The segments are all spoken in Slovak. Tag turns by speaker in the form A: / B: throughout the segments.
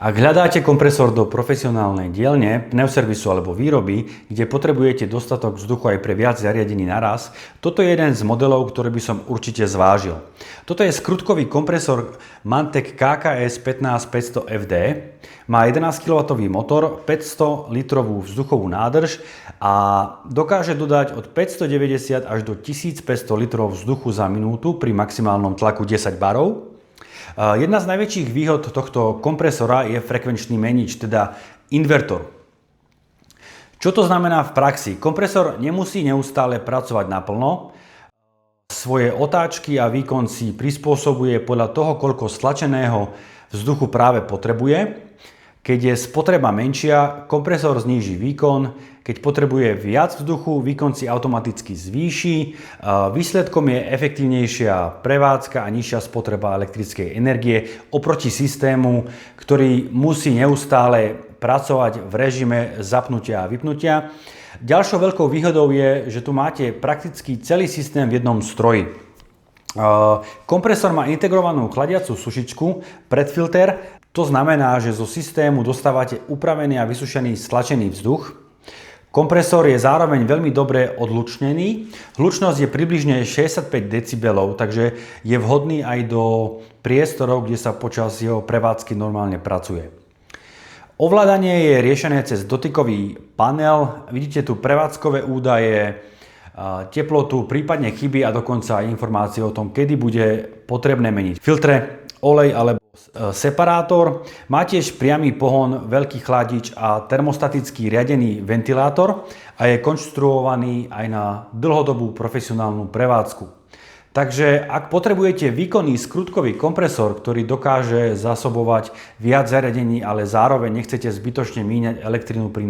A: Ak hľadáte kompresor do profesionálnej dielne, pneuservisu alebo výroby, kde potrebujete dostatok vzduchu aj pre viac zariadení naraz, toto je jeden z modelov, ktorý by som určite zvážil. Toto je skrutkový kompresor Mantek KKS 15500 FD, má 11 kW motor, 500 litrovú vzduchovú nádrž a dokáže dodať od 590 až do 1500 litrov vzduchu za minútu pri maximálnom tlaku 10 barov. Jedna z najväčších výhod tohto kompresora je frekvenčný menič, teda invertor. Čo to znamená v praxi? Kompresor nemusí neustále pracovať naplno. Svoje otáčky a výkon si prispôsobuje podľa toho, koľko stlačeného vzduchu práve potrebuje. Keď je spotreba menšia, kompresor zníži výkon. Keď potrebuje viac vzduchu, výkon si automaticky zvýši. Výsledkom je efektívnejšia prevádzka a nižšia spotreba elektrickej energie oproti systému, ktorý musí neustále pracovať v režime zapnutia a vypnutia. Ďalšou veľkou výhodou je, že tu máte prakticky celý systém v jednom stroji. Kompresor má integrovanú chladiacu sušičku, predfilter. To znamená, že zo systému dostávate upravený a vysušený stlačený vzduch. Kompresor je zároveň veľmi dobre odhlučnený. Hlučnosť je približne 65 decibelov, takže je vhodný aj do priestorov, kde sa počas jeho prevádzky normálne pracuje. Ovládanie je riešené cez dotykový panel. Vidíte tu prevádzkové údaje, teplotu, prípadne chyby a dokonca aj informácie o tom, kedy bude potrebné meniť filtre, olej alebo separátor. Má tiež priamy pohon, veľký chladič a termostaticky riadený ventilátor a je konštruovaný aj na dlhodobú profesionálnu prevádzku. Takže ak potrebujete výkonný skrutkový kompresor, ktorý dokáže zásobovať viac zariadení, ale zároveň nechcete zbytočne míňať elektrinu pri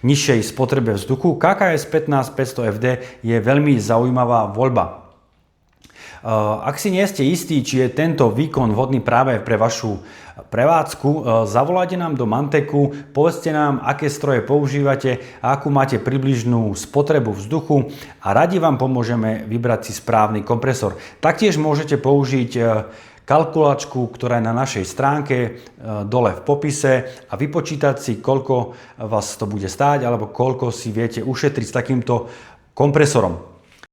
A: nižšej spotrebe vzduchu, KKS 15500 FD je veľmi zaujímavá voľba. Ak si nie ste istí, či je tento výkon vhodný práve pre vašu prevádzku, zavolajte nám do Manteku, povedzte nám, aké stroje používate a akú máte približnú spotrebu vzduchu a radi vám pomôžeme vybrať si správny kompresor. Taktiež môžete použiť kalkulačku, ktorá je na našej stránke dole v popise a vypočítať si, koľko vás to bude stáť alebo koľko si viete ušetriť s takýmto kompresorom.